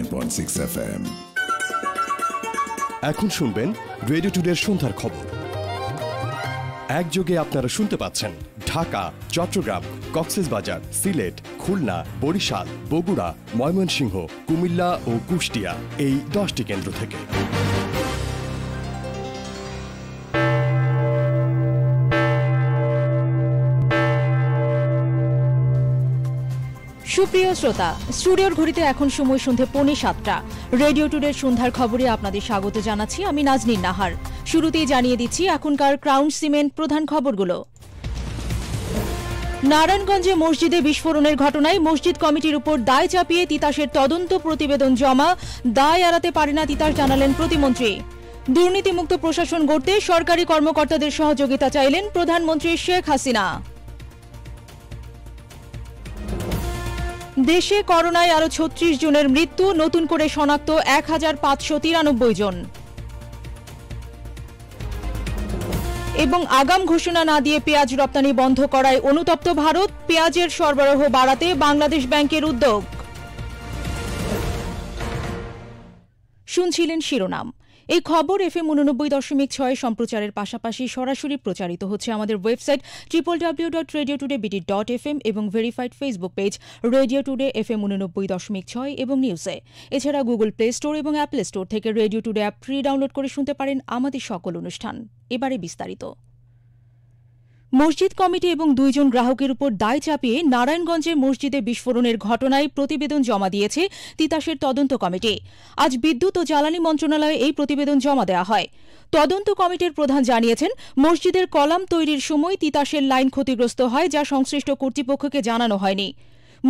89.6 FM। এখন শুনবেন রেডিও টুডের সন্ধ্যার খবর। একযোগে আপনারা শুনতে পাচ্ছেন ঢাকা, চট্টগ্রাম, কক্সবাজার, সিলেট, খুলনা, বরিশাল, বগুড়া, ময়মনসিংহ, কুমিল্লা ও কুষ্টিয়া এই 10টি কেন্দ্র থেকে। সুপ্রিয় শ্রোতা, স্টুডিওর ঘড়িতে এখন সময় সন্ধ্যে 6:45। রেডিও টুডের সন্ধ্যার খবরে আপনাদের স্বাগত জানাচ্ছি আমি নাজনীন নাহার। শুরুতেই জানিয়ে দিচ্ছি এখনকার ক্রাউন সিমেন্ট প্রধান খবরগুলো। নারায়ণগঞ্জে মসজিদে বিস্ফোরণের ঘটনায় মসজিদ কমিটির উপর দায় চাপিয়ে তিতাসের তদন্ত প্রতিবেদন জমা, দায় এড়াতে পারে না তিতাস জানালেন প্রতিমন্ত্রী। দুর্নীতিমুক্ত প্রশাসন গড়তে সরকারি কর্মকর্তাদের সহযোগিতা চাইলেন প্রধানমন্ত্রী শেখ হাসিনা। দেশে করোনায় আরও 36 জনের মৃত্যু, নতুন করে শনাক্ত 1593 জন। এবং আগাম ঘোষণা না দিয়ে পেঁয়াজ রপ্তানি বন্ধ করায় অনুতপ্ত ভারত, পেঁয়াজের সরবরাহ বাড়াতে বাংলাদেশ ব্যাংকের উদ্যোগ। শুনছিলেন শিরোনাম। এই খবর FM 89.6 সম্প্রচারের পাশাপাশি সরাসরি প্রচারিত হচ্ছে আমাদের ওয়েবসাইট www.radiotoday.fm এবং verified Facebook page radio today FM 89.6 এবং নিউজে। এছাড়া গুগল প্লে স্টোর এবং অ্যাপল স্টোর থেকে radio today app free download করে শুনতে পারেন আমাদের সকল অনুষ্ঠান। এবারে বিস্তারিত। মসজিদ কমিটি এবং 2 জন গ্রাহকের উপর দায় চাপিয়ে নারায়ণগঞ্জে মসজিদে বিস্ফোরণের ঘটনায় প্রতিবেদন জমা দিয়েছে তিতাসের তদন্ত কমিটি। আজ বিদ্যুৎ ও জ্বালানি মন্ত্রণালয়ে এই প্রতিবেদন জমা দেওয়া হয়। তদন্ত কমিটির প্রধান জানিয়েছেন, মসজিদের কলাম তৈরির সময় তিতাসের লাইন ক্ষতিগ্রস্ত হয়, যা সংশ্লিষ্ট কর্তৃপক্ষকে জানানো হয়নি।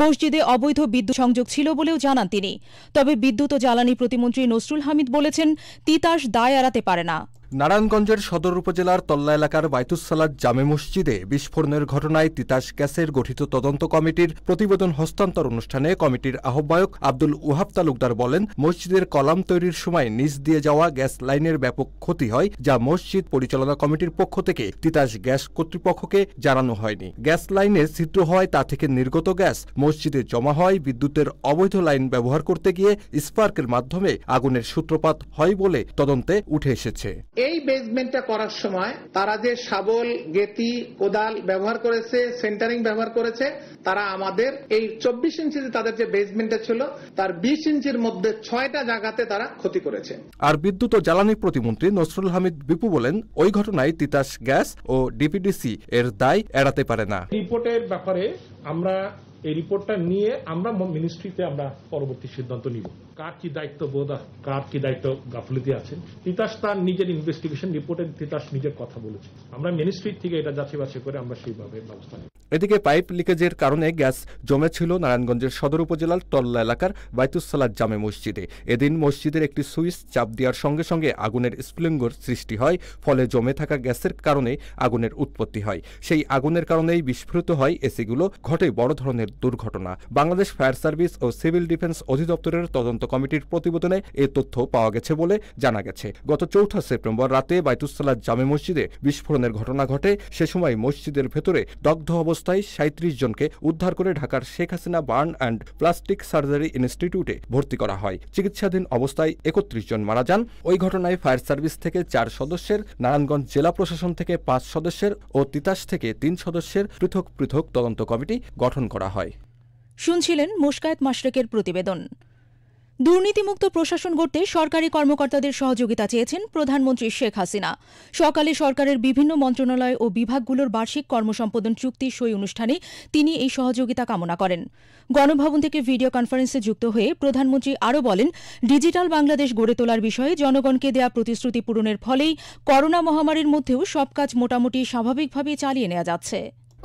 মসজিদে অবৈধ বিদ্যুৎ সংযোগ ছিল বলেও জানান তিনি। তবে বিদ্যুৎ ও জ্বালানি প্রতিমন্ত্রী নসরুল হামিদ বলেছেন, তিতাস দায় এড়াতে পারে না। নারায়ণগঞ্জের সদর উপজেলার তল্লা এলাকার বাইতুস-সালাত জামে মসজিদে বিস্ফোরণের ঘটনায় তিতাস গ্যাসের গঠিত তদন্ত কমিটির প্রতিবেদন হস্তান্তর অনুষ্ঠানে কমিটির আহ্বায়ক আব্দুল ওহাব তালুকদার বলেন, মসজিদের কলাম তৈরির সময় নিচ দিয়ে যাওয়া গ্যাস লাইনের ব্যাপক ক্ষতি হয়, যা মসজিদ পরিচালনা কমিটির পক্ষ থেকে তিতাস গ্যাস কর্তৃপক্ষকে জানানো হয়নি। গ্যাস লাইনে ছিদ্র হওয়ায় তা থেকে নির্গত গ্যাস মসজিদে জমা হয়। বিদ্যুতের অবৈধ লাইন ব্যবহার করতে গিয়ে স্পার্কের মাধ্যমে আগুনের সূত্রপাত হয় বলে তদন্তে উঠে এসেছে। এই বেসমেন্টটা করার সময় তারা যে শাবল, গেতি, কোদাল ব্যবহার করেছে, সেন্টারিং ব্যবহার করেছে, তারা আমাদের এই 24 ইঞ্চি তাদের যে বেসমেন্টটা ছিল তার 20 ইঞ্চির মধ্যে 6টা জায়গাতে তারা ক্ষতি করেছে। আর বিদ্যুৎ ও জ্বালানি প্রতিমন্ত্রী নসরুল হামিদ বিপু বলেন, ওই ঘটনায় তিতাস গ্যাস ও ডিপিডিসি এর দায় এড়াতে পারে না। রিপোর্টের ব্যাপারে আমরা এই রিপোর্টটা নিয়ে আমরা মিনিস্ট্রিতে আমরা পরবর্তী সিদ্ধান্ত নিব, কার কি দায়িত্ববোধ, কার কি দায়িত্ব গাফিলতি আছে। তিতাস তার নিজের ইনভেস্টিগেশন রিপোর্টে তিতাস নিজের কথা বলেছে, আমরা মিনিস্ট্রি থেকে এটা যাচাই বাছাই করে আমরা সেইভাবে ব্যবস্থা নিব। এদিকে পাইপ লিকেজের কারণে গ্যাস জমেছিল নারায়ণগঞ্জের সদর উপজেলার তল্লা এলাকার বাইতুস-সালাত জামে মসজিদে। এদিন মসজিদের একটি সুইচ চাপ দেওয়ার সঙ্গে সঙ্গে আগুনের স্ফুলিঙ্গর সৃষ্টি হয়, ফলে জমে থাকা গ্যাসের কারণে আগুনের উৎপত্তি হয়। সেই আগুনের কারণেই বিস্ফোরিত হয় এসিগুলো, ঘটে বড় ধরনের দুর্ঘটনা। বাংলাদেশ ফায়ার সার্ভিস ও সিভিল ডিফেন্স অধিদপ্তরের তদন্ত কমিটির প্রতিবেদনে এ তথ্য পাওয়া গেছে বলে জানা গেছে। গত 4 সেপ্টেম্বর রাতে বাইতুস-সালাত জামে মসজিদে বিস্ফোরণের ঘটনা ঘটে। সে সময় মসজিদের ভেতরে দগ্ধ অবস্থায় 37 জনকে উদ্ধার করে ঢাকার Sheikh Hasina burn and plastic surgery ইনস্টিটিউটে ভর্তি করা হয়। চিকিৎসাধীন অবস্থায় 31 জন মারা যান। ওই ঘটনায় ফায়ার সার্ভিস থেকে 4 সদস্যের, নারায়ণগঞ্জ জেলা প্রশাসন থেকে 5 সদস্যের ও তিতাস থেকে 3 সদস্যের পৃথক পৃথক তদন্ত কমিটি গঠন করা হয়। শুনছিলেন মুশকায়েত মাশরেকের প্রতিবেদন। দুর্নীতিমুক্ত প্রশাসন গড়তে সরকারি কর্মকর্তাদের সহযোগিতা চেয়েছেন প্রধানমন্ত্রী শেখ হাসিনা। সকালে সরকারের বিভিন্ন মন্ত্রণালয় ও বিভাগগুলোর বার্ষিক কর্মসম্পাদন চুক্তি সই অনুষ্ঠানে তিনি এই সহযোগিতা কামনা করেন। গণভবন থেকে ভিডিও কনফারেন্সে যুক্ত হয়ে প্রধানমন্ত্রী আরও বলেন, ডিজিটাল বাংলাদেশ গড়ে তোলার বিষয়ে জনগণকে দেয়া প্রতিশ্রুতি পূরণের ফলেই করোনা মহামারীর মধ্যেও সব কাজ মোটামুটি স্বাভাবিকভাবে চালিয়ে নেওয়া যাচ্ছে।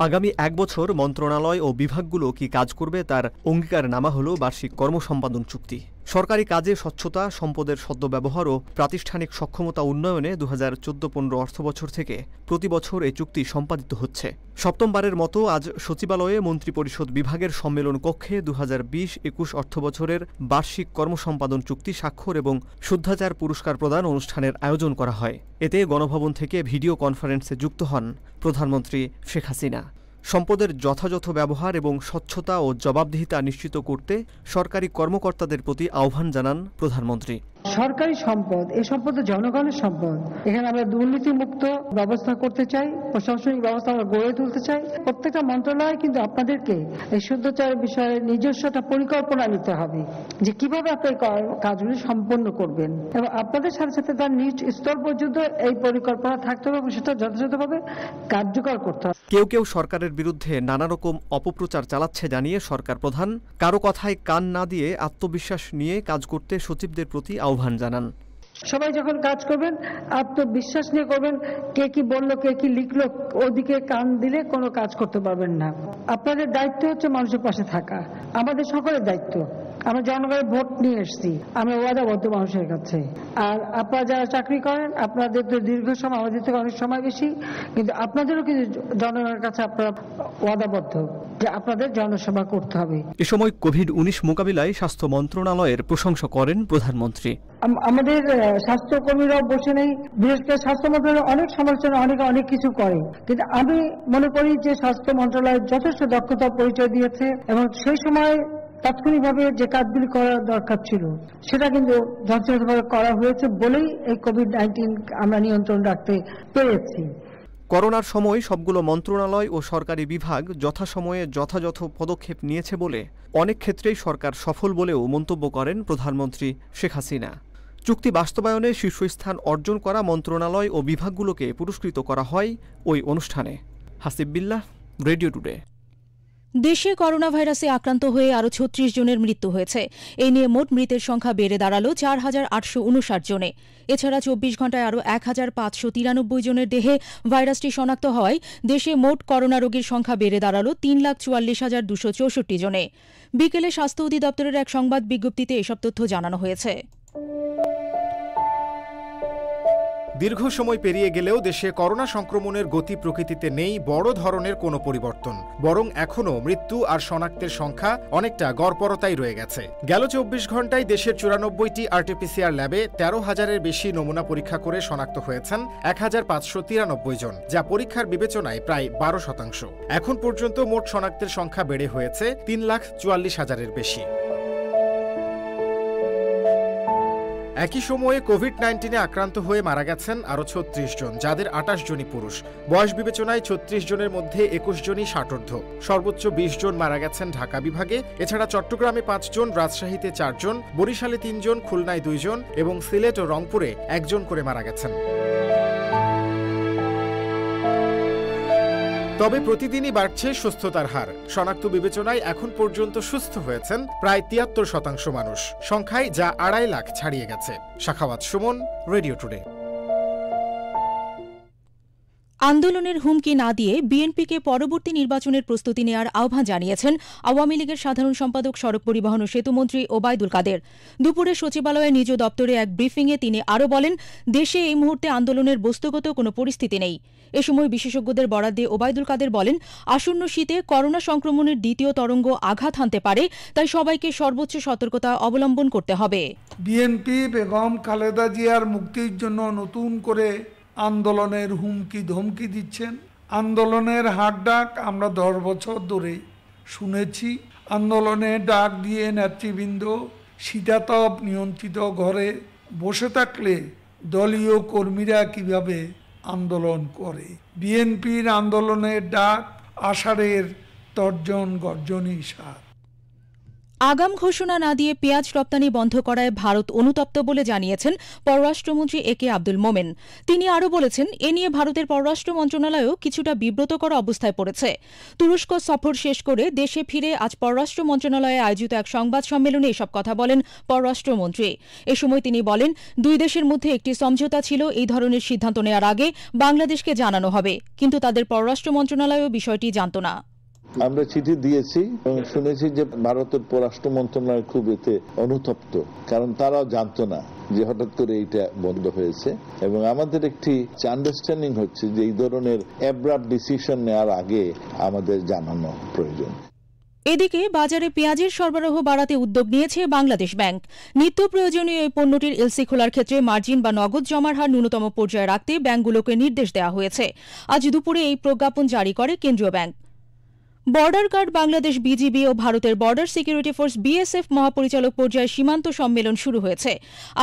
আগামী 1 বছর মন্ত্রণালয় ও বিভাগগুলো কি কাজ করবে তার অঙ্গীকারনামা হল বার্ষিক কর্মসম্পাদন চুক্তি। সরকারি কাজে স্বচ্ছতা, সম্পদের সদ্ব্যবহার ও প্রাতিষ্ঠানিক সক্ষমতা উন্নয়নে 2014-15 অর্থবছর থেকে প্রতি বছর এই চুক্তি সম্পাদিত হচ্ছে। সপ্তমবারের মতো আজ সচিবালয়ে মন্ত্রিপরিষদ বিভাগের সম্মেলন কক্ষে 2020-21 অর্থবছরের বার্ষিক কর্মসম্পাদন চুক্তি স্বাক্ষর এবং শুদ্ধাচার পুরস্কার প্রদান অনুষ্ঠানের আয়োজন করা হয়। এতে গণভবন থেকে ভিডিও কনফারেন্সে যুক্ত হন প্রধানমন্ত্রী শেখ হাসিনা। সম্পদের যথাযথ ব্যবহার এবং স্বচ্ছতা ও জবাবদিহিতা নিশ্চিত করতে সরকারি কর্মকর্তাদের প্রতি আহ্বান জানান প্রধানমন্ত্রী। সরকারি সম্পদ, এই সম্পদ জনগণের সম্পদ। এখানে আমরা দুর্নীতিমুক্ত ব্যবস্থা করতে চাই, প্রশাসনিক ব্যবস্থা আমরা গড়ে তুলতে চাই। প্রত্যেকটা মন্ত্রণালয় কিন্তু আপনাদেরকে এই শুদ্ধাচারের বিষয়ে নিজস্ব একটা পরিকল্পনা নিতে হবে যে কিভাবে আপনি কাজগুলি সম্পন্ন করবেন, এবং আপনাদের সাথে সাথে তার নিজ স্তর পর্যন্ত এই পরিকল্পনা থাকতে হবে এবং সেটা যথাযথভাবে কার্যকর করতে হবে। কেউ কেউ সরকারের বিরুদ্ধে নানা রকম অপপ্রচার চালাচ্ছে জানিয়ে সরকার প্রধান কারো কথায় কান না দিয়ে আত্মবিশ্বাস নিয়ে কাজ করতে সচিবদের প্রতি আহ্বান জানান। সবাই যখন কাজ করবেন আত্মবিশ্বাস নিয়ে করবেন। কে কি বললো, কে কি লিখলো, ওদিকে কান দিলে কোনো কাজ করতে পারবেন না। আপনাদের দায়িত্ব হচ্ছে মানুষের পাশে থাকা, আমাদের সকলের দায়িত্ব। আমরা জনগণের ভোট নিয়ে এসেছি, আমরা ওয়াদাবদ্ধ মানুষের কাছে। আর আপনারা যারা চাকরি করেন আপনাদের তো দীর্ঘ সময়, আমাদের থেকে অনেক সময় বেশি, কিন্তু আপনাদেরও কিন্তু জনগণের কাছে আপনারা ওয়াদাবদ্ধ যে আপনাদের জনসেবা করতে হবে। এ সময় কোভিড-19 মোকাবিলায় স্বাস্থ্য মন্ত্রণালয়ের প্রশংসা করেন প্রধানমন্ত্রী। আমাদের স্বাস্থ্যকর্মীরাও বসে নেই, বিশেষ করে স্বাস্থ্য মন্ত্রণালয় অনেক সমালোচনা, অনেক কিছু করে, কিন্তু আমি মনে করি যে স্বাস্থ্য মন্ত্রণালয় যথেষ্ট দক্ষতার পরিচয় দিয়েছে এবং সেই সময় তাৎক্ষণিকভাবে যে কাজগুলি করা দরকার ছিল সেটা কিন্তু যথাযথভাবে করা হয়েছে বলেই এই কোভিড-19 আমরা নিয়ন্ত্রণ রাখতে পেরেছি। করোনার সময় সবগুলো মন্ত্রণালয় ও সরকারি বিভাগ যথাসময়ে যথাযথ পদক্ষেপ নিয়েছে বলে অনেক ক্ষেত্রেই সরকার সফল বলেও মন্তব্য করেন প্রধানমন্ত্রী শেখ হাসিনা। চুক্তি বাস্তবায়নে শীর্ষস্থান অর্জন করা মন্ত্রণালয় ও বিভাগগুলোকে পুরস্কৃত করা হয় ওই অনুষ্ঠানে। হাসিব বিল্লাহ, রেডিও টুডে। দেশে করোনা ভাইরাসে আক্রান্ত হয়ে আরও ৩৬ জনের মৃত্যু হয়েছে। এই নিয়ে মোট মৃতের সংখ্যা বেড়ে দাঁড়াল ৪,৮৫৯ জনে। এছাড়া ২৪ ঘণ্টায় আরও ১,৫৯৩ জনের দেহে ভাইরাসটি শনাক্ত হওয়ায় দেশে মোট করোনা রোগীর সংখ্যা বেড়ে দাঁড়াল ৩,৪৪,২৬৪ জনে। বিকেলে স্বাস্থ্য অধিদপ্তরের এক সংবাদ বিজ্ঞপ্তিতে এসব তথ্য জানানো হয়েছে। দীর্ঘ সময় পেরিয়ে গেলেও দেশে করোনা সংক্রমণের গতি প্রকৃতিতে নেই বড় ধরনের কোনো পরিবর্তন, বরং এখনও মৃত্যু আর শনাক্তের সংখ্যা অনেকটা গড়পড়তাই রয়ে গেছে। গেল ২৪ ঘণ্টায় দেশের ৯৪টি আরটিপিসিআর ল্যাবে ১৩,০০০-এর বেশি নমুনা পরীক্ষা করে শনাক্ত হয়েছেন ১,৫৯৩ জন, যা পরীক্ষার বিবেচনায় প্রায় ১২%। এখন পর্যন্ত মোট শনাক্তের সংখ্যা বেড়ে হয়েছে ৩,৪৪,০০০-এর বেশি। একই সময়ে কোভিড-19-এ আক্রান্ত হয়ে মারা গেছেন আরও ৩৬ জন, যাদের ২৮ জনই পুরুষ। বয়স বিবেচনায় ৩৬ জনের মধ্যে ২১ জনই ষাটোর্ধ্ব। সর্বোচ্চ ২০ জন মারা গেছেন ঢাকা বিভাগে। এছাড়া চট্টগ্রামে ৫ জন, রাজশাহীতে ৪ জন, বরিশালে ৩ জন, খুলনায় 2 জন এবং সিলেট ও রংপুরে 1 জন করে মারা গেছেন। তবে প্রতিদিনই বাড়ছে সুস্থতার হার। শনাক্ত বিবেচনায় এখন পর্যন্ত সুস্থ হয়েছেন প্রায় ৭৩% মানুষ, সংখ্যায় যা ২.৫ লাখ ছাড়িয়ে গেছে। Sakhawat Suman, radio today. আন্দোলনের হুমকি না দিয়ে বিএনপিকে পরবর্তী নির্বাচনের প্রস্তুতি নেওয়ার আহ্বান জানিয়েছেন আওয়ামী লীগের সাধারণ সম্পাদক, সড়ক পরিবহন ও সেতুমন্ত্রী ওবায়দুল কাদের। দুপুরে সচিবালয়ে নিজ দপ্তরে এক ব্রিফিংয়ে তিনি আরও বলেন, দেশে এই মুহূর্তে আন্দোলনের বস্তুগত কোনো পরিস্থিতি নেই। এ সময় বিশেষজ্ঞদের বরাত দিয়ে ওবায়দুল কাদের বলেন, আসন্ন শীতে করোনা সংক্রমণের দ্বিতীয় তরঙ্গ আঘাত হানতে পারে, তাই সবাইকে সর্বোচ্চ সতর্কতা অবলম্বন করতে হবে। বিএনপি বেগম খালেদা জিয়ার মুক্তির জন্য নতুন করে আন্দোলনের হুমকি ধমকি দিচ্ছেন। আন্দোলনের হাক ডাক আমরা 10 বছর ধরে শুনেছি। আন্দোলনের ডাক দিয়ে নেতৃবৃন্দ শীতাতপ নিয়ন্ত্রিত ঘরে বসে থাকলে দলীয় কর্মীরা কিভাবে আন্দোলন করে। বিএনপির আন্দোলনের ডাক আষাঢ়ের তর্জন গর্জনই সাথ। আগাম ঘোষণা না দিয়ে পেঁয়াজ রপ্তানি বন্ধ করায় ভারত অনুতপ্ত বলে জানিয়েছেন পররাষ্ট্রমন্ত্রী একে আব্দুল মোমেন। তিনি আরও বলেছেন, এ নিয়ে ভারতের পররাষ্ট্র মন্ত্রণালয়ও কিছুটা বিব্রতকর অবস্থায় পড়েছে। তুরস্ক সফর শেষ করে দেশে ফিরে আজ পররাষ্ট্র মন্ত্রণালয়ে আয়োজিত এক সংবাদ সম্মেলনে এসব কথা বলেন পররাষ্ট্রমন্ত্রী। এ সময় তিনি বলেন, দুই দেশের মধ্যে একটি সমঝোতা ছিল, এই ধরনের সিদ্ধান্ত নেওয়ার আগে বাংলাদেশকে জানানো হবে, কিন্তু তাদের পররাষ্ট্র মন্ত্রণালয়ও বিষয়টি জানত না। আমরা চিঠি দিয়েছি এবং শুনেছি যে ভারতের পররাষ্ট্র মন্ত্রণালয় খুব এতে অনুতপ্ত, কারণ তারাও জানতো না যে হঠাৎ করে এইটা বন্ধ হয়েছে। এবং আমাদের একটি আন্ডারস্ট্যান্ডিং হচ্ছে যে এই ধরনের অ্যাব্রাপ্ট ডিসিশন নেওয়ার আগে আমাদের জানানো প্রয়োজন। এদিকে বাজারে পেঁয়াজের সরবরাহ বাড়াতে উদ্যোগ নিয়েছে বাংলাদেশ ব্যাংক। নিত্য প্রয়োজনীয় এই পণ্যটির এলসি খোলার ক্ষেত্রে মার্জিন বা নগদ জমার হার ন্যূনতম পর্যায়ে রাখতে ব্যাংকগুলোকে নির্দেশ দেওয়া হয়েছে। আজ দুপুরে এই প্রজ্ঞাপন জারি করে কেন্দ্রীয় bank. Border guard Bangladesh BGB ও ভারতের বর্ডার সিকিউরিটি ফোর্স বিএসএফ মহাপরিচালক পর্যায়ে সীমান্ত সম্মেলন শুরু হয়েছে।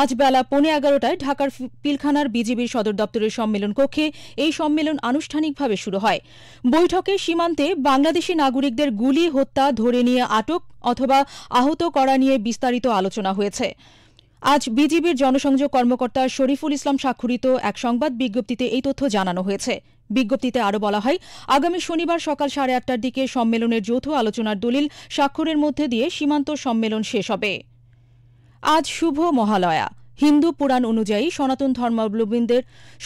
আজ বেলা 11:15টায় ঢাকার পিলখানার বিজিবির সদর দপ্তরের সম্মেলন কক্ষে এই সম্মেলন আনুষ্ঠানিকভাবে শুরু হয়। বৈঠকে সীমান্তে বাংলাদেশি নাগরিকদের গুলি, হত্যা, ধরে নিয়ে আটক অথবা আহত করা নিয়ে বিস্তারিত আলোচনা হয়েছে। আজ বিজিবির জনসংযোগ কর্মকর্তা শরীফুল ইসলাম স্বাক্ষরিত এক সংবাদ বিজ্ঞপ্তিতে এই তথ্য জানানো হয়েছে। বিজ্ঞপ্তিতে আরও বলা হয়, আগামী শনিবার সকাল 8:30টার দিকে সম্মেলনের যৌথ আলোচনার দলিল স্বাক্ষরের মধ্যে দিয়ে সীমান্ত সম্মেলন শেষ হবে। আজ শুভ মহালয়া। হিন্দু পুরাণ অনুযায়ী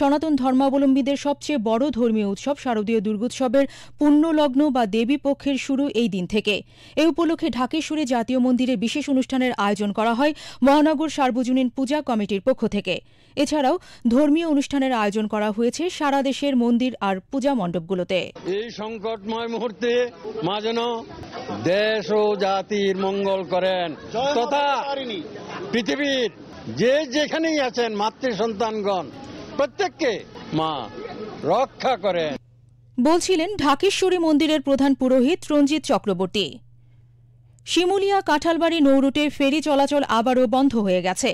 সনাতন ধর্মাবলম্বীদের সবচেয়ে বড় ধর্মীয় উৎসব শারদীয় দুর্গোৎসবের পুণ্যলগ্ন বা দেবী পক্ষের শুরু এই দিন থেকে। এই উপলক্ষে ঢাকেশ্বরী জাতীয় মন্দিরে বিশেষ অনুষ্ঠানের আয়োজন করা হয় মহানগর সার্বজনীন পূজা কমিটির পক্ষ থেকে। এছাড়াও ধর্মীয় অনুষ্ঠানের আয়োজন করা হয়েছে সারা দেশের মন্দির আর পূজা মণ্ডপগুলোতে। এই সংকটময় মুহূর্তে মা যেন দেশ ও জাতির মঙ্গল করেন তথা পৃথিবীর যে যেখানেই আছেন মাতৃ সন্তানগণ প্রত্যেককে মা রক্ষা করেন বলছিলেন ঢাকেশ্বরী মন্দিরের প্রধান পুরোহিত রঞ্জিত চক্রবর্তী। শিমুলিয়া কাঁঠালবাড়ি নৌরুটে ফেরি চলাচল আবারও বন্ধ হয়ে গেছে।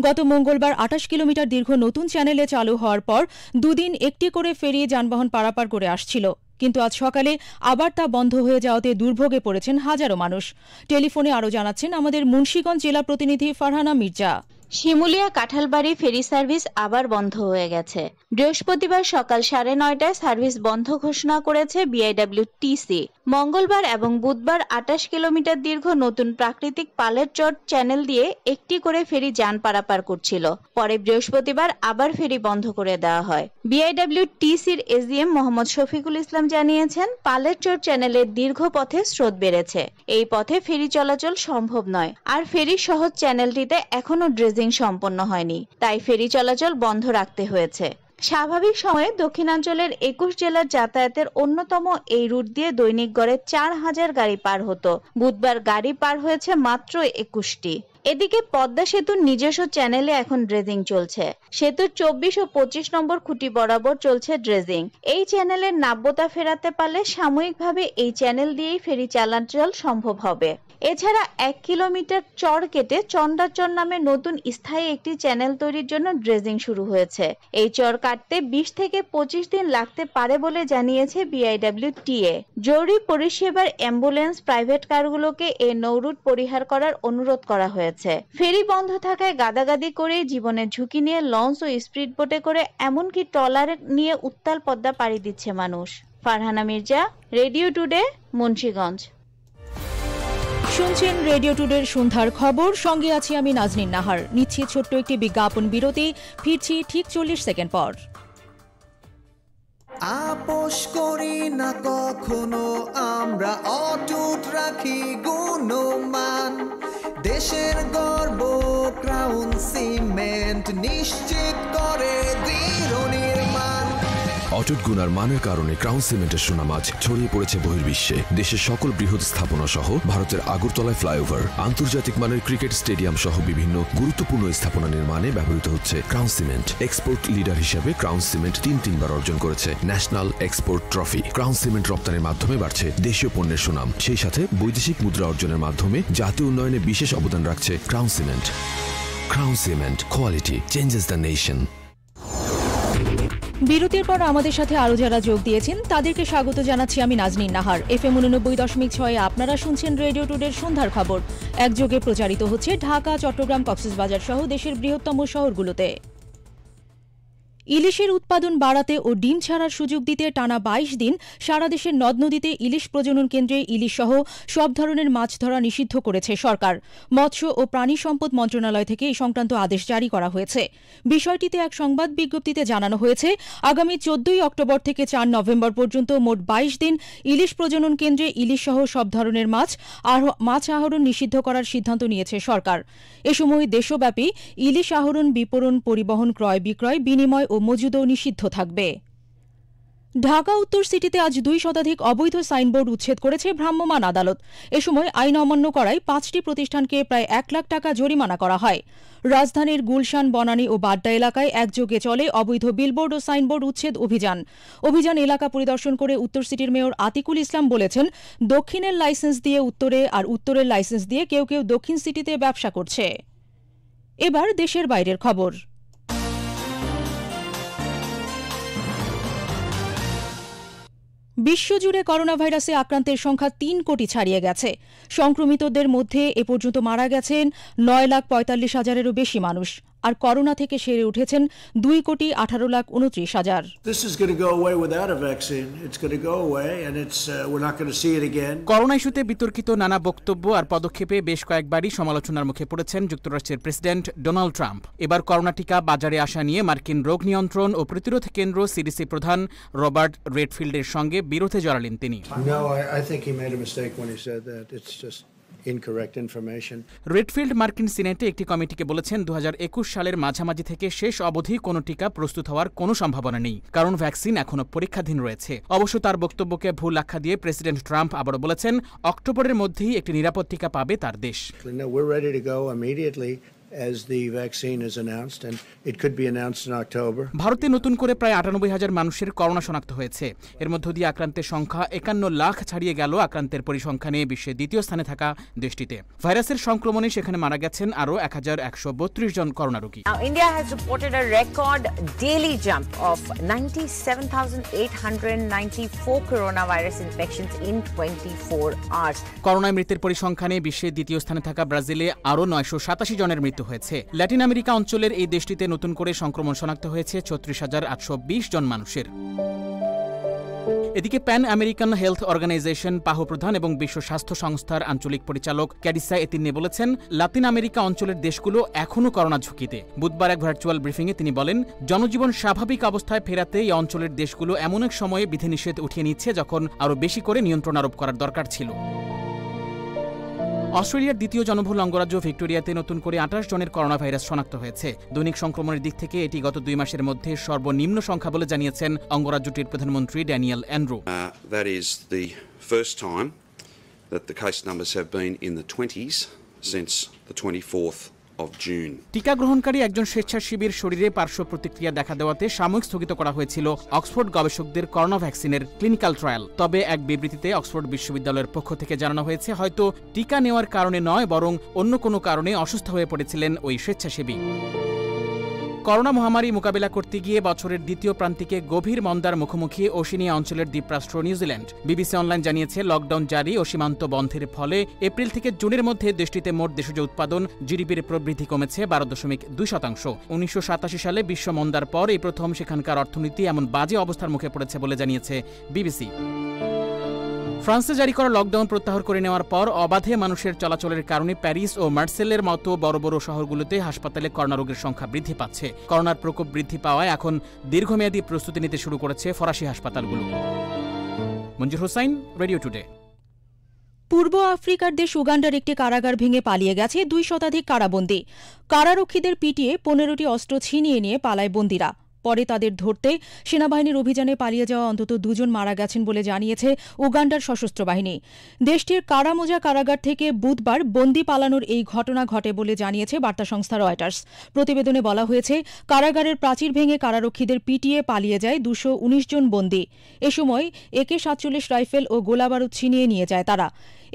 গত মঙ্গলবার 28 কিলোমিটার দীর্ঘ নতুন চ্যানেলে চালু হওয়ার পর দুদিন একটি করে ফেরি যানবাহন পারাপার করে আসছিল, কিন্তু আজ সকালে আবার তা বন্ধ হয়ে যাওয়াতে দুর্ভোগে পড়েছেন হাজারো মানুষ। টেলিফোনে আরও জানাচ্ছেন আমাদের মুন্সিগঞ্জ জেলা প্রতিনিধি ফারহানা মির্জা। শিমুলিয়া কাঁঠালবাড়ি ফেরি সার্ভিস আবার বন্ধ হয়ে গেছে। বৃহস্পতিবার সকাল 9:30টায় সার্ভিস বন্ধ ঘোষণা করেছে বিআইডব্লিউটিসি। মঙ্গলবার এবং বুধবার 28 কিলোমিটার দীর্ঘ নতুন প্রাকৃতিক পালের চর চ্যানেল দিয়ে একটি করে ফেরি যান পারাপার করছিল। পরে বৃহস্পতিবার আবার ফেরি বন্ধ করে দেওয়া হয়। বিআইডব্লিউটিসির এসডিএম মোহাম্মদ শফিকুল ইসলাম জানিয়েছেন, পালের চর চ্যানেলের দীর্ঘ পথে স্রোত বেড়েছে। এই পথে ফেরি চলাচল সম্ভব নয়। আর ফেরি সহজ চ্যানেলটিতে এখনো সম্পন্ন হয়নি, তাই ফেরি চলাচল বন্ধ রাখতে হয়েছে। স্বাভাবিক সময়ে দক্ষিণাঞ্চলের 21 জেলার যাতায়াতের অন্যতম এই রুট দিয়ে দৈনিক গড়ে 4000 গাড়ি পার হতো। বুধবার গাড়ি পার হয়েছে মাত্র 21টি। এদিকে পদ্মা সেতুর নিজস্ব চ্যানেলে এখন ড্রেজিং চলছে। সেতুর 24 ও 25 নম্বর খুঁটি বরাবর চলছে ড্রেজিং। এই চ্যানেলের নাব্যতা ফেরাতে পারলে সাময়িকভাবে এই চ্যানেল দিয়েই ফেরি চলাচল সম্ভব হবে। এছাড়া 1 কিলোমিটার চর কেটে চন্ডাচর নামে নতুন স্থায়ী একটি চ্যানেল তৈরির জন্য ড্রেজিং শুরু হয়েছে। এই চর কাটতে 20 থেকে 25 দিন লাগতে পারে বলে জানিয়েছে বিআইডব্লিউটিএ। জরুরি পরিষেবার অ্যাম্বুলেন্স, প্রাইভেট কারগুলোকে এই নৌরুট পরিহার করার অনুরোধ করা হয়েছে। ফেরি বন্ধ থাকায় গাদাগাদি করে জীবনের ঝুঁকি নিয়ে লঞ্চ ও স্পিড বোটে করে এমনকি ট্রলার নিয়ে উত্তাল পদ্মা পাড়ি দিচ্ছে মানুষ। Farhana Mirza, radio today, Munshiganj. শুনছেন রেডিও টুডের সন্ধ্যার খবর, সঙ্গে আছি আমি নাজনীন নাহার। নিচ্ছি ছোট্ট একটি বিজ্ঞাপন বিরতি, ফিরছি ঠিক 40 সেকেন্ড পর। আপোষ করি না কখনো আমরা, অটুট রাখি গুণমান। দেশের গর্ব ক্রাউন সিমেন্ট নিশ্চিত করে দৃঢ় নির্মাণ। অটুট গুণার মানের কারণে ক্রাউন সিমেন্টের সুনাম আজ ছড়িয়ে পড়েছে বহির্বিশ্বে। দেশের সকল বৃহৎ স্থাপনা সহ ভারতের আগরতলায় ফ্লাইওভার, আন্তর্জাতিক মানের ক্রিকেট স্টেডিয়াম সহ বিভিন্ন গুরুত্বপূর্ণ স্থাপনা নির্মাণে ব্যবহৃত হচ্ছে ক্রাউন সিমেন্ট। এক্সপোর্ট লিডার হিসেবে ক্রাউন সিমেন্ট 3বার অর্জন করেছে national export trophy. Crown cement রপ্তানির মাধ্যমে বাড়ছে দেশীয় পণ্যের সুনাম, সেই সাথে বৈদেশিক মুদ্রা অর্জনের মাধ্যমে জাতীয় উন্নয়নে বিশেষ অবদান রাখছে crown cement. Crown cement, quality changes the nation. বিরতির পর আমাদের সাথে আরো যারা যোগ দিয়েছেন তাদেরকে স্বাগত জানাচ্ছি আমি নাজনীন নাহার। FM 89.6 আপনারা শুনছেন রেডিও টুডের সন্ধ্যার খবর। একযোগে প্রচারিত হচ্ছে ঢাকা, চট্টগ্রাম, কক্সবাজার সহ দেশের বৃহত্তম শহরগুলোতে। ইলিশের উৎপাদন বাড়াতে ও ডিম ছাড়ার সুযোগ দিতে টানা 22 দিন সারা দেশের নদ নদীতে ইলিশ প্রজনন কেন্দ্রে ইলিশ সহ সব ধরনের মাছ ধরা নিষিদ্ধ করেছে সরকার। মৎস্য ও প্রাণী সম্পদ মন্ত্রণালয় থেকে এই সংক্রান্ত আদেশ জারি করা হয়েছে। বিষয়টিতে এক সংবাদ বিজ্ঞপ্তিতে জানানো হয়েছে, আগামী 14 অক্টোবর থেকে 4 নভেম্বর পর্যন্ত মোট 22 দিন ইলিশ প্রজনন কেন্দ্রে ইলিশ সহ সব ধরনের মাছ আহরণ নিষিদ্ধ করার সিদ্ধান্ত নিয়েছে সরকার। এ সময় দেশব্যাপী ইলিশ আহরণ, বিপণন, পরিবহন, ক্রয় বিক্রয়, বিনিময় ও মজুদও নিষিদ্ধ থাকবে। ঢাকা উত্তর সিটিতে আজ 2 শতাধিক অবৈধ সাইনবোর্ড উচ্ছেদ করেছে ভ্রাম্যমাণ আদালত। এ সময় আইন অমান্য করায় 5টি প্রতিষ্ঠানকে প্রায় 1 লাখ টাকা জরিমানা করা হয়। রাজধানীর গুলশান, বনানী ও বাড্ডা এলাকায় একযোগে চলে অবৈধ বিলবোর্ড ও সাইনবোর্ড উচ্ছেদ অভিযান এলাকা পরিদর্শন করে উত্তর সিটির মেয়র আতিকুল ইসলাম বলেছেন, দক্ষিণের লাইসেন্স দিয়ে উত্তরে আর উত্তরের লাইসেন্স দিয়ে কেউ কেউ দক্ষিণ সিটিতে ব্যবসা করছে। এবার দেশের বাইরের খবর। বিশ্বজুড়ে করোনা ভাইরাসে আক্রান্তের সংখ্যা 3 কোটি ছাড়িয়ে গেছে। সংক্রমিতদের মধ্যে এ পর্যন্ত মারা গেছেন 9,45,000-এরও বেশি মানুষ, আর করোনা থেকে সেরে উঠেছেন 2,18,29,000। করোনা ইস্যুতে বিতর্কিত নানা বক্তব্য আর পদক্ষেপে বেশ কয়েকবারই সমালোচনার মুখে পড়েছেন যুক্তরাষ্ট্রের প্রেসিডেন্ট ডোনাল্ড ট্রাম্প। এবার করোনা টিকা বাজারে আসা নিয়ে মার্কিন রোগ নিয়ন্ত্রণ ও প্রতিরোধ কেন্দ্র সিডিসি প্রধান রবার্ট রেডফিল্ডের সঙ্গে বিরোধে জড়ালেন তিনি। রেডফিল্ড মার্কিন সিনেটে একটি কমিটিকে বলেছেন, 2021 সালের মাঝামাঝি থেকে শেষ অবধি কোনো টিকা প্রস্তুত হওয়ার কোনো সম্ভাবনা নেই, কারণ ভ্যাকসিন এখনো পরীক্ষাধীন রয়েছে। অবশ্য তার বক্তব্যকে ভুল আখ্যা দিয়ে প্রেসিডেন্ট ট্রাম্প আবারও বলেছেন, অক্টোবরের মধ্যেই একটি নিরাপদ টিকা পাবে তার দেশ। ভারতে নতুন করে প্রায় 98,000 মানুষের করোনা শনাক্ত হয়েছে। এর মধ্য দিয়ে আক্রান্তের সংখ্যা 51 লাখ ছাড়িয়ে গেল। আক্রান্তের পরিসংখ্যানে বিশ্বে দ্বিতীয় স্থানে থাকা দেশটিতে। ভাইরাসের সংক্রমণে সেখানে মারা গেছেন আরও 1,132 জন করোনা রোগী। India has reported a record daily jump of 97,894 coronavirus infections in 24 hours. করোনায় মৃতের পরিসংখ্যানে বিশ্বে দ্বিতীয় স্থানে থাকা ব্রাজিলে আরও 987 জনের মৃত্যু হয়েছে। ল্যাটিন আমেরিকা অঞ্চলের এই দেশটিতে নতুন করে সংক্রমণ শনাক্ত হয়েছে 36,820 জন মানুষের। এদিকে Pan American Health Organization PAHO প্রধান এবং বিশ্ব স্বাস্থ্য সংস্থার আঞ্চলিক পরিচালক ক্যাডিসা এতিন্নে বলেছেন, লাতিন আমেরিকা অঞ্চলের দেশগুলো এখনও করোনা ঝুঁকিতে। বুধবার এক ভার্চুয়াল ব্রিফিংয়ে তিনি বলেন, জনজীবন স্বাভাবিক অবস্থায় ফেরাতে এই অঞ্চলের দেশগুলো এমন এক সময়ে বিধিনিষেধ উঠিয়ে নিচ্ছে যখন আরও বেশি করে নিয়ন্ত্রণ আরোপ করার দরকার ছিল। অস্ট্রেলিয়ার দ্বিতীয় জনবহুল অঙ্গরাজ্য ভিক্টোরিয়াতে নতুন করে 28 জনের করোনা ভাইরাস শনাক্ত হয়েছে। দৈনিক সংক্রমণের দিক থেকে এটি গত 2 মাসের মধ্যে সর্বনিম্ন সংখ্যা বলে জানিয়েছেন অঙ্গরাজ্যটির প্রধানমন্ত্রী Daniel Andrew. That is the first time that the case numbers have been in the 20s since the 24th of June. টিকা গ্রহণকারী একজন স্বেচ্ছাসেবীর শরীরে পার্শ্ব প্রতিক্রিয়া দেখা দেওয়াতে সাময়িক স্থগিত করা হয়েছিল অক্সফোর্ড গবেষকদের করোনা ভ্যাকসিনের ক্লিনিক্যাল ট্রায়াল। তবে এক বিবৃতিতে অক্সফোর্ড বিশ্ববিদ্যালয়ের পক্ষ থেকে জানানো হয়েছে, হয়তো টিকা নেওয়ার কারণে নয়, বরং অন্য কোনো কারণে অসুস্থ হয়ে পড়েছিলেন ওই স্বেচ্ছাসেবী। করোনা মহামারী মোকাবিলা করতে গিয়ে বছরের দ্বিতীয় প্রান্তিকে গভীর মন্দার মুখোমুখি ওশেনিয়া অঞ্চলের দ্বীপরাষ্ট্র নিউজিল্যান্ড। বিবিসি অনলাইন জানিয়েছে, লকডাউন জারি ও সীমান্ত বন্ধের ফলে এপ্রিল থেকে জুনের মধ্যে দেশটিতে মোট দেশজ উৎপাদন জিডিপির প্রবৃদ্ধি কমেছে 12.2%। 1987 সালে বিশ্ব মন্দার পর এই প্রথম সেখানকার অর্থনীতি এমন বাজে অবস্থার মুখে পড়েছে বলে জানিয়েছে বিবিসি। ফ্রান্সে জারি করা লকডাউন প্রত্যাহার করে নেওয়ার পর অবাধে মানুষের চলাচলের কারণে প্যারিস ও মার্সেলের মতো বড় বড় শহরগুলোতে হাসপাতালে করোনা রোগীর সংখ্যা বৃদ্ধি পাচ্ছে। করোনার প্রকোপ বৃদ্ধি পাওয়ায় এখন দীর্ঘমেয়াদী প্রস্তুতি নিতে শুরু করেছে ফরাসি হাসপাতালগুলো। মঞ্জুর হোসাইন, রেডিও টুডে। পূর্ব আফ্রিকার দেশ উগান্ডার একটি কারাগার ভেঙে পালিয়ে গেছে 2 শতাধিক কারাবন্দী। কারারক্ষীদের পিটিয়ে 15টি অস্ত্র ছিনিয়ে নিয়ে পালায় বন্দীরা। পরে তাদের ধরতে সেনাবাহিনীর অভিযানে পালিয়ে যাওয়া অন্তত 2 জন মারা গেছেন বলে জানিয়েছে উগান্ডার সশস্ত্র বাহিনী। দেশটির কারামোজা কারাগার থেকে বুধবার বন্দী পালানোর এই ঘটনা ঘটে বলে জানিয়েছে বার্তা সংস্থা রয়টার্স। প্রতিবেদনে বলা হয়েছে, কারাগারের প্রাচীর ভেঙে কারারক্ষীদের পিটিয়ে পালিয়ে যায় 219 জন বন্দী। এ সময় AK-47 রাইফেল ও গোলাবারুদ ছিনিয়ে নিয়ে যায় তারা।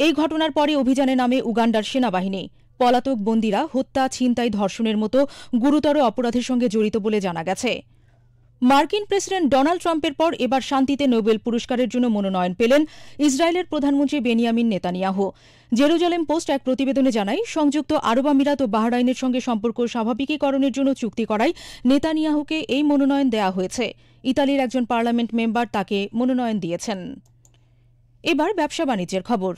এই ঘটনার পরে অভিযানে নামে উগান্ডার সেনাবাহিনী। পলাতক বন্দীরা হত্যা, ছিনতাই, ধর্ষণের মতো গুরুতর অপরাধের সঙ্গে জড়িত বলে জানা গেছে। মার্কিন প্রেসিডেন্ট ডোনাল্ড ট্রাম্পের পর এবার শান্তিতে নোবেল পুরস্কারের জন্য মনোনয়ন পেলেন ইসরায়েলের প্রধানমন্ত্রী বেনিয়ামিন নেতানিয়াহু। জেরুজালেম পোস্ট এক প্রতিবেদনে জানায়, সংযুক্ত আরব আমিরাত ও বাহরাইনের সঙ্গে সম্পর্ক স্বাভাবিকীকরণের জন্য চুক্তি করায় নেতানিয়াহুকে এই মনোনয়ন দেয়া হয়েছে। ইতালির একজন পার্লামেন্ট মেম্বার তাকে মনোনয়ন দিয়েছেন। এবার ব্যবসা বাণিজ্যের খবর।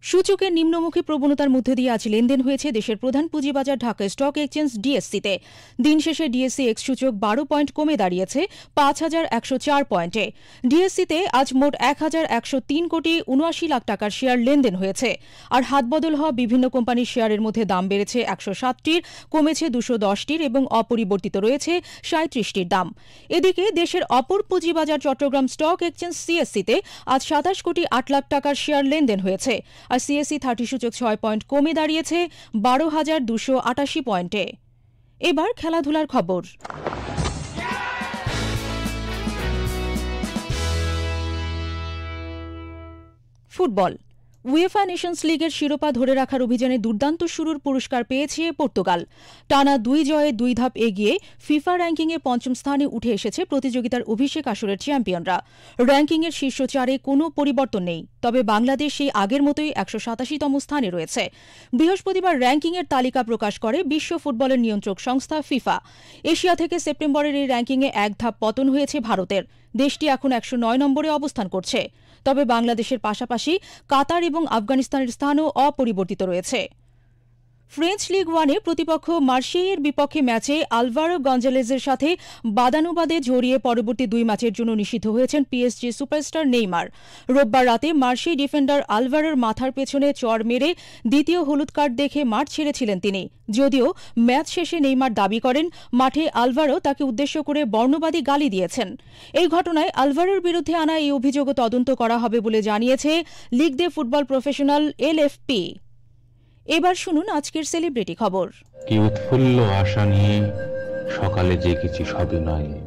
সূচকের নিম্নমুখী প্রবণতার মধ্যে দিয়ে আজ লেনদেন হয়েছে দেশের প্রধান পুঁজিবাজার ঢাকা স্টক এক্সচেঞ্জ ডিএসসিতে। দিন শেষে ডিএসসি এক্স সূচক 12 পয়েন্ট কমে দাঁড়িয়েছে 5,104 পয়েন্টে। ডিএসসিতে আজ মোট 1,103 কোটি 79 লাখ টাকার শেয়ার লেনদেন হয়েছে। আর হাতবদল হওয়া বিভিন্ন কোম্পানির শেয়ারের মধ্যে দাম বেড়েছে 107টির, কমেছে 210টির এবং অপরিবর্তিত রয়েছে 37টির দাম। এদিকে দেশের অপর পুঁজিবাজার চট্টগ্রাম স্টক এক্সচেঞ্জ সিএসসিতে আজ 27 কোটি 8 লাখ টাকার শেয়ার লেনদেন হয়েছে। আর সিএসসি 30 সূচক 6 পয়েন্ট কমে দাঁড়িয়েছে 12,288 পয়েন্টে। এবার খেলাধুলার খবর। ফুটবল। উয়েফা নেশনস লিগের শিরোপা ধরে রাখার অভিযানে দুর্দান্ত শুরুর পুরস্কার পেয়েছে পর্তুগাল। টানা 2 জয়ে 2 ধাপ এগিয়ে ফিফা র্যাঙ্কিংয়ে 5ম স্থানে উঠে এসেছে প্রতিযোগিতার অভিষেক আসরের চ্যাম্পিয়নরা। র্যাঙ্কিংয়ের শীর্ষ 4-এ কোনো পরিবর্তন নেই, তবে বাংলাদেশ সেই আগের মতোই 187তম স্থানে রয়েছে। বৃহস্পতিবার র্যাঙ্কিংয়ের তালিকা প্রকাশ করে বিশ্ব ফুটবলের নিয়ন্ত্রক সংস্থা ফিফা। এশিয়া থেকে সেপ্টেম্বরের এই র্যাঙ্কিংয়ে 1 ধাপ পতন হয়েছে ভারতের। দেশটি এখন 109 নম্বরে অবস্থান করছে। তবে বাংলাদেশের পাশাপাশি কাতার এবং আফগানিস্তানের স্থানও অপরিবর্তিত রয়েছে। ফ্রেঞ্চ লিগ 1-এ প্রতিপক্ষ মার্শেইয়ের বিপক্ষে ম্যাচে আলভারো গঞ্জালেজের সাথে বাদানুবাদে জড়িয়ে পরবর্তী 2 ম্যাচের জন্য নিষিদ্ধ হয়েছেন পিএসজি সুপারস্টার নেইমার। রোববার রাতে মার্শেই ডিফেন্ডার আলভারোর মাথার পেছনে চড় মেরে দ্বিতীয় হলুদ কার্ড দেখে মাঠ ছেড়েছিলেন তিনি। যদিও ম্যাচ শেষে নেইমার দাবি করেন মাঠে আলভারো তাকে উদ্দেশ্য করে বর্ণবাদী গালি দিয়েছেন। এই ঘটনায় আলভারোর বিরুদ্ধে আনা এই অভিযোগও তদন্ত করা হবে বলে জানিয়েছে লিগ দে ফুটবল প্রফেশনাল এলএফপি। এবার শুনুন আজকের সেলিব্রিটি খবর। কি উৎফুল্ল আশা নিয়ে সকালে জেগেছি সবিনয়ে।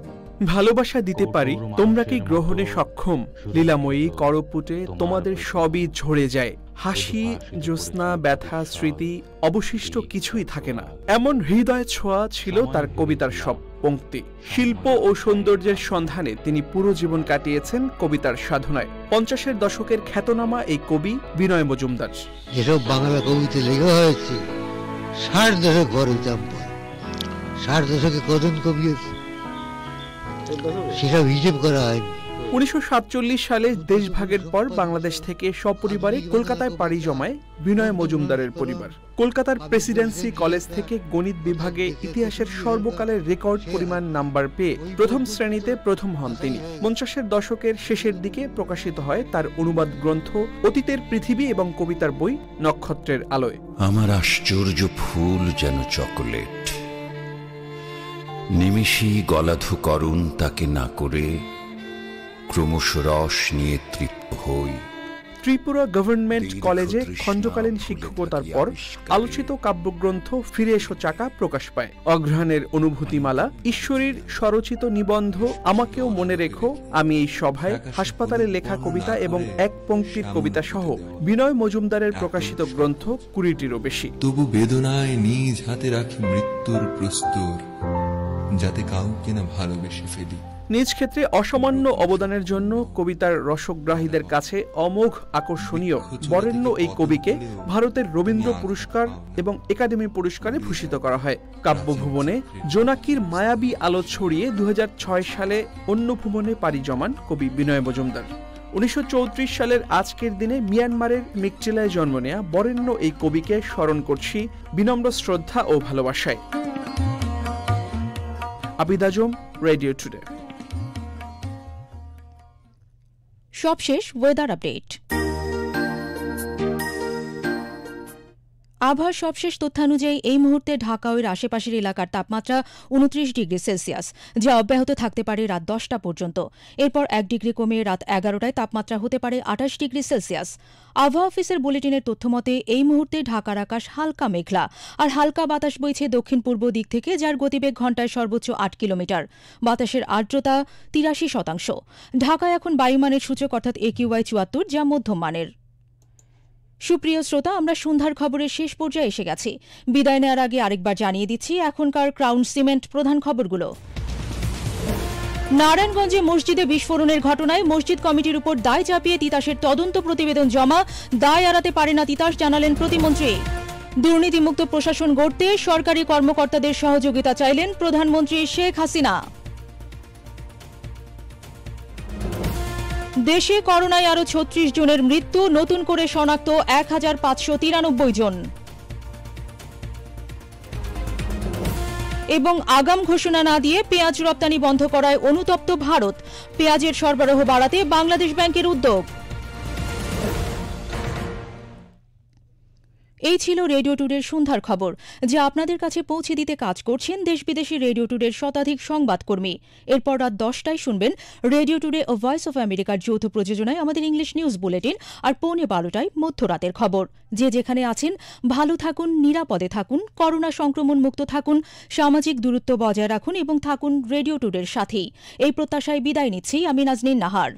ভালোবাসা দিতে পারি, তোমরা কি গ্রহণে সক্ষম? লীলাময়ী করপুটে তোমাদের সবই ঝরে যায়। হাসি, জ্যোৎস্না, ব্যথা, স্মৃতি, অবশিষ্ট কিছুই থাকে না। এমন হৃদয় ছোঁয়া ছিল তার কবিতার সব পংক্তি। শিল্প ও সৌন্দর্যের সন্ধানে তিনি পুরো জীবন কাটিয়েছেন কবিতার সাধনায়। 50-এর দশকের খ্যাতনামা এই কবি বিনয় মজুমদার। যেসব বাংলা কবিতা লেখা হয়েছে 60 দশক পরে চম্পা, 60 দশকে কজন কবি আছে সেসব হিসেব করা হয়নি। 1947 সালে দেশভাগের পর বাংলাদেশ থেকে সপরিবারে কলকাতায় পাড়ি জমায় বিনয় মজুমদারের পরিবার। কলকাতার প্রেসিডেন্সি কলেজ থেকে গণিত বিভাগে ইতিহাসের সর্বকালের রেকর্ড পরিমাণ নাম্বার পেয়ে প্রথম শ্রেণীতে প্রথম হন তিনি। 50-এর দশকের শেষের দিকে প্রকাশিত হয় তার অনুবাদ গ্রন্থ অতীতের পৃথিবী এবং কবিতার বই নক্ষত্রের আলোয়। আমার আশ্চর্য ফুল যেন চকোলেট, নিমিষেই গলাধু করুন তাকে না করে, ক্রমশ রস নিয়ে তৃপ্ত হই। ত্রিপুরা গভর্নমেন্ট কলেজে খণ্ডকালীন শিক্ষকতার পর আলোচিত কাব্যগ্রন্থ ফিরে এসো চাকা প্রকাশ পায়। অঘ্রাণের অনুভূতিমালা, ঈশ্বরীর স্বরচিত নিবন্ধ আমাকেও মনে রেখো, আমি এই সভায়, হাসপাতালে লেখা কবিতা এবং এক পংক্তির কবিতা সহ বিনয় মজুমদারের প্রকাশিত গ্রন্থ 20টিরও বেশি। তবু বেদনায় নিজ হাতে রাখি মৃত্যুর প্রস্তুর, যাতে কাউকে না ভালোবেসে ফেলি। নিজ ক্ষেত্রে অসামান্য অবদানের জন্য কবিতার রসগ্রাহীদের কাছে অমোঘ আকর্ষণীয় বরেণ্য এই কবিকে ভারতের রবীন্দ্র পুরস্কার এবং একাডেমি পুরস্কারে ভূষিত করা হয়। কাব্যভুবনে জোনাকির মায়াবী আলো ছড়িয়ে 2006 সালে অন্য ভুবনে পাড়ি জমান কবি বিনয় মজুমদার। 1934 সালের আজকের দিনে মিয়ানমারের মিকটিলায় জন্ম নেয়া বরেণ্য এই কবিকে স্মরণ করছি বিনম্র শ্রদ্ধা ও ভালোবাসায়। আবিদ আজম, রেডিও টুডে। সবশেষ ওয়েদার আপডেট। আবহাওয়ার সবশেষ তথ্যানুযায়ী এই মুহূর্তে ঢাকা ও আশেপাশের এলাকার তাপমাত্রা 29 ডিগ্রি সেলসিয়াস, যা অব্যাহত থাকতে পারে রাত 10টা পর্যন্ত। এরপর 1 ডিগ্রি কমে রাত 11টায় তাপমাত্রা হতে পারে 28 ডিগ্রি সেলসিয়াস। আবহাওয়া অফিসের বুলেটিনের তথ্যমতে এই মুহূর্তে ঢাকার আকাশ হালকা মেঘলা আর হালকা বাতাস বইছে দক্ষিণ পূর্ব দিক থেকে, যার গতিবেগ ঘণ্টায় সর্বোচ্চ 8 কিলোমিটার। বাতাসের আর্দ্রতা 83%। ঢাকায় এখন বায়ুমানের সূচক অর্থাৎ AQI 74, যা মধ্যম মানের। সুপ্রিয় শ্রোতা, আমরা সন্ধ্যার খবরের শেষ পর্যায়ে এসে গেছি। বিদায় নেওয়ার আগে আরেকবার জানিয়ে দিচ্ছি এখনকার ক্রাউন সিমেন্ট প্রধান খবরগুলো। নারায়ণগঞ্জে মসজিদে বিস্ফোরণের ঘটনায় মসজিদ কমিটির উপর দায় চাপিয়ে তিতাসের তদন্ত প্রতিবেদন জমা, দায় এড়াতে পারে না তিতাস, জানালেন প্রতিমন্ত্রী। দুর্নীতিমুক্ত প্রশাসন গড়তে সরকারি কর্মকর্তাদের সহযোগিতা চাইলেন প্রধানমন্ত্রী শেখ হাসিনা। দেশে করোনায় আরও ৩৬ জনের মৃত্যু, নতুন করে শনাক্ত ১,৫৯৩ জন। এবং আগাম ঘোষণা না দিয়ে পেঁয়াজ রপ্তানি বন্ধ করায় অনুতপ্ত ভারত, পেঁয়াজের সরবরাহ বাড়াতে বাংলাদেশ ব্যাংকের উদ্যোগ। এই ছিল রেডিও টুডের সন্ধ্যার খবর, যা আপনাদের কাছে পৌঁছে দিতে কাজ করছেন দেশ বিদেশি রেডিও টুডের শতাধিক সংবাদকর্মী। এরপর রাত 10টায় শুনবেন রেডিও টুডে ও ভয়েস অফ আমেরিকার যৌথ প্রযোজনায় আমাদের ইংলিশ নিউজ বুলেটিন, আর 11:15টায় মধ্যরাতের খবর। যে যেখানে আছেন ভালো থাকুন, নিরাপদে থাকুন, করোনা সংক্রমণ মুক্ত থাকুন, সামাজিক দূরত্ব বজায় রাখুন এবং থাকুন রেডিও টুডের সাথেই। এই প্রত্যাশায় বিদায় নিচ্ছি আমি নাজনীন নাহার।